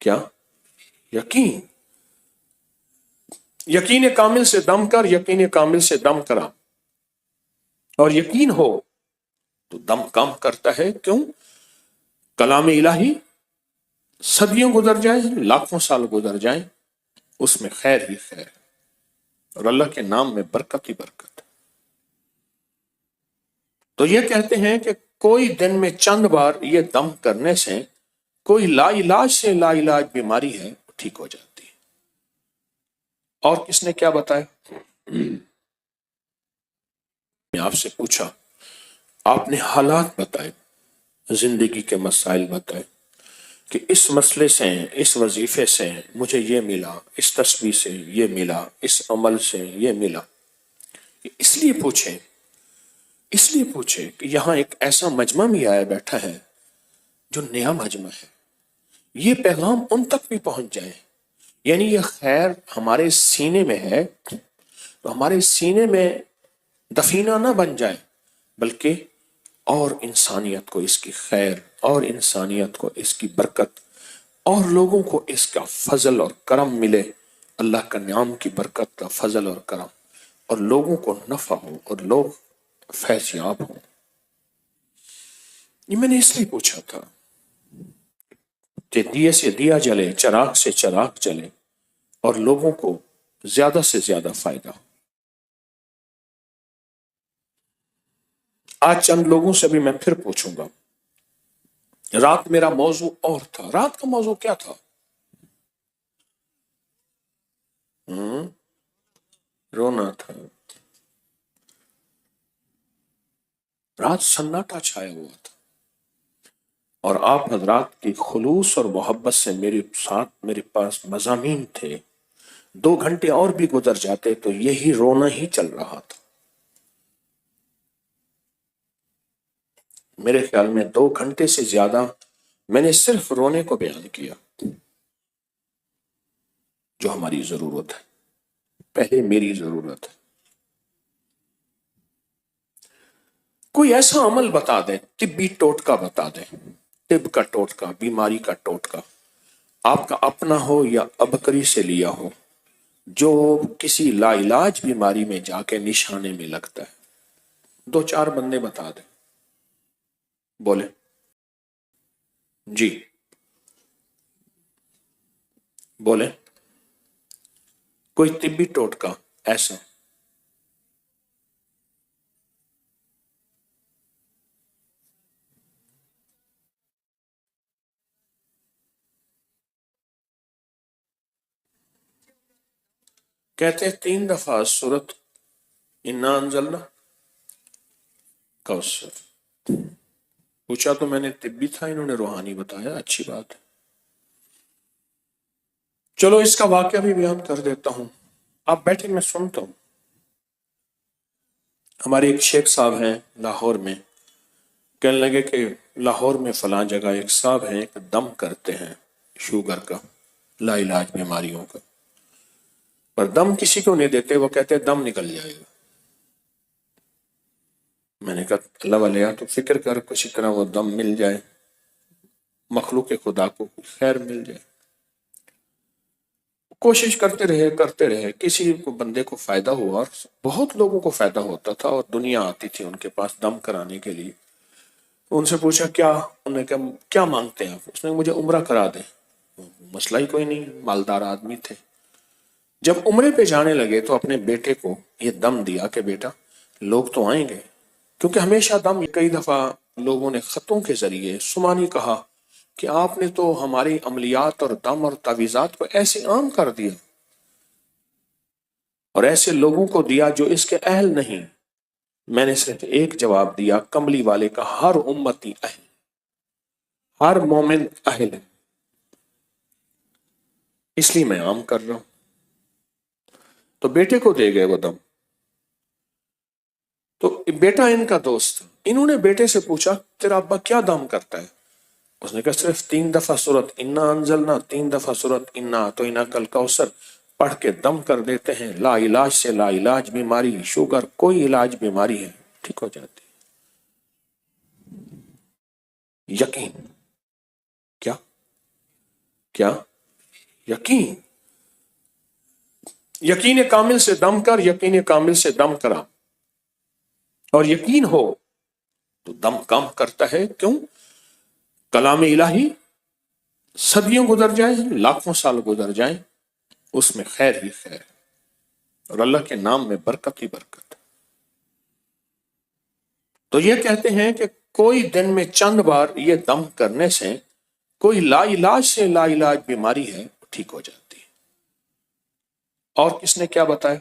کیا؟ یقین. یقین کامل سے دم کر، یقین کامل سے دم کرا، اور یقین ہو تو دم کم کرتا ہے. کیوں؟ کلام الہی صدیوں گزر جائیں، لاکھوں سال گزر جائیں، اس میں خیر ہی خیر ہے، اور اللہ کے نام میں برکت ہی برکت ہے. تو یہ کہتے ہیں کہ کوئی دن میں چند بار یہ دم کرنے سے کوئی لا علاج سے لا علاج بیماری ہے وہ ٹھیک ہو جاتی ہے. اور کس نے کیا بتایا؟ میں آپ سے پوچھا، آپ نے حالات بتائے، زندگی کے مسائل بتائے کہ اس مسئلے سے، اس وظیفے سے مجھے یہ ملا، اس تسبیح سے یہ ملا، اس عمل سے یہ ملا. اس لیے پوچھے کہ یہاں ایک ایسا مجمع بھی آیا بیٹھا ہے جو نیا مجمع ہے، یہ پیغام ان تک بھی پہنچ جائے. یعنی یہ خیر ہمارے سینے میں ہے تو ہمارے سینے میں دفینہ نہ بن جائے، بلکہ اور انسانیت کو اس کی خیر، اور انسانیت کو اس کی برکت، اور لوگوں کو اس کا فضل اور کرم ملے، اللہ کا نعم کی برکت کا فضل اور کرم، اور لوگوں کو نفع ہو اور لوگ فیض یاب ہوں. یہ میں نے اس لیے پوچھا تھا کہ دیے سے دیا جلے، چراغ سے چراغ جلے، اور لوگوں کو زیادہ سے زیادہ فائدہ ہو. آج چند لوگوں سے بھی میں پھر پوچھوں گا. رات میرا موضوع اور تھا. رات کا موضوع کیا تھا؟ رونا تھا. رات سناٹا چھایا ہوا تھا، اور آپ حضرات کی خلوص اور محبت سے میرے ساتھ میرے پاس مضامین تھے. 2 گھنٹے اور بھی گزر جاتے تو یہی رونا ہی چل رہا تھا. میرے خیال میں 2 گھنٹے سے زیادہ میں نے صرف رونے کو بیان کیا، جو ہماری ضرورت ہے. پہلے میری ضرورت ہے. کوئی ایسا عمل بتا دیں، طبی ٹوٹکا بتا دیں، طب کا ٹوٹکا، بیماری کا ٹوٹکا، آپ کا اپنا ہو یا ابکری سے لیا ہو، جو کسی لا علاج بیماری میں جا کے نشانے میں لگتا ہے. 2-4 بندے بتا دیں. بولے جی، بولے کوئی طبی ٹوٹکا ایسا. کہتے ہیں 3 دفعہ سورت انا انزلنا کوثر. پوچھا تو میں نے طبی تھا، انہوں نے روحانی بتایا. اچھی بات ہے. چلو اس کا واقعہ بھی بیان کر دیتا ہوں. آپ بیٹھے، میں سنتا ہوں. ہمارے ایک شیخ صاحب ہیں لاہور میں، کہنے لگے کہ لاہور میں فلاں جگہ ایک صاحب ہیں، ایک دم کرتے ہیں شوگر کا، لا علاج بیماریوں کا، پر دم کسی کو نہیں دیتے، وہ کہتے دم نکل جائے گا. میں نے کہا اللہ والے تو فکر کر کسی طرح وہ دم مل جائے، مخلوق خدا کو خیر مل جائے. کوشش کرتے رہے، کسی کو بندے کو فائدہ ہوا، اور بہت لوگوں کو فائدہ ہوتا تھا، اور دنیا آتی تھی ان کے پاس دم کرانے کے لیے. ان سے پوچھا کیا؟ انہوں نے کہا کیا مانگتے ہیں آپ؟ اس نے مجھے عمرہ کرا دیں. مسئلہ ہی کوئی نہیں، مالدار آدمی تھے. جب عمرے پہ جانے لگے تو اپنے بیٹے کو یہ دم دیا کہ بیٹا لوگ تو آئیں گے، کیونکہ ہمیشہ دم. کئی دفعہ لوگوں نے خطوں کے ذریعے سمانی کہا کہ آپ نے تو ہماری عملیات اور دم اور تعویذات کو ایسے عام کر دیا، اور ایسے لوگوں کو دیا جو اس کے اہل نہیں. میں نے صرف ایک جواب دیا، کملی والے کا ہر امتی اہل، ہر مومن اہل ہے، اس لیے میں عام کر رہا ہوں. تو بیٹے کو دے گئے وہ دم. تو بیٹا ان کا دوست، انہوں نے بیٹے سے پوچھا تیرا ابا کیا دم کرتا ہے؟ اس نے کہا صرف 3 دفعہ سورت انا انزلنا، 3 دفعہ سورت انا تو انا کل کوثر پڑھ کے دم کر دیتے ہیں. لا علاج سے لا علاج بیماری، شوگر کوئی علاج بیماری ہے ٹھیک ہو جاتی. یقین. کیا یقین، یقین کامل سے دم کر، یقین کامل سے دم کرا، اور یقین ہو تو دم کام کرتا ہے. کیوں؟ کلام الہی صدیوں گزر جائیں، لاکھوں سال گزر جائیں، اس میں خیر ہی خیر ہے، اور اللہ کے نام میں برکت ہی برکت. تو یہ کہتے ہیں کہ کوئی دن میں چند بار یہ دم کرنے سے کوئی لا علاج سے لا علاج بیماری ہے ٹھیک ہو جاتی ہے. اور کس نے کیا بتایا؟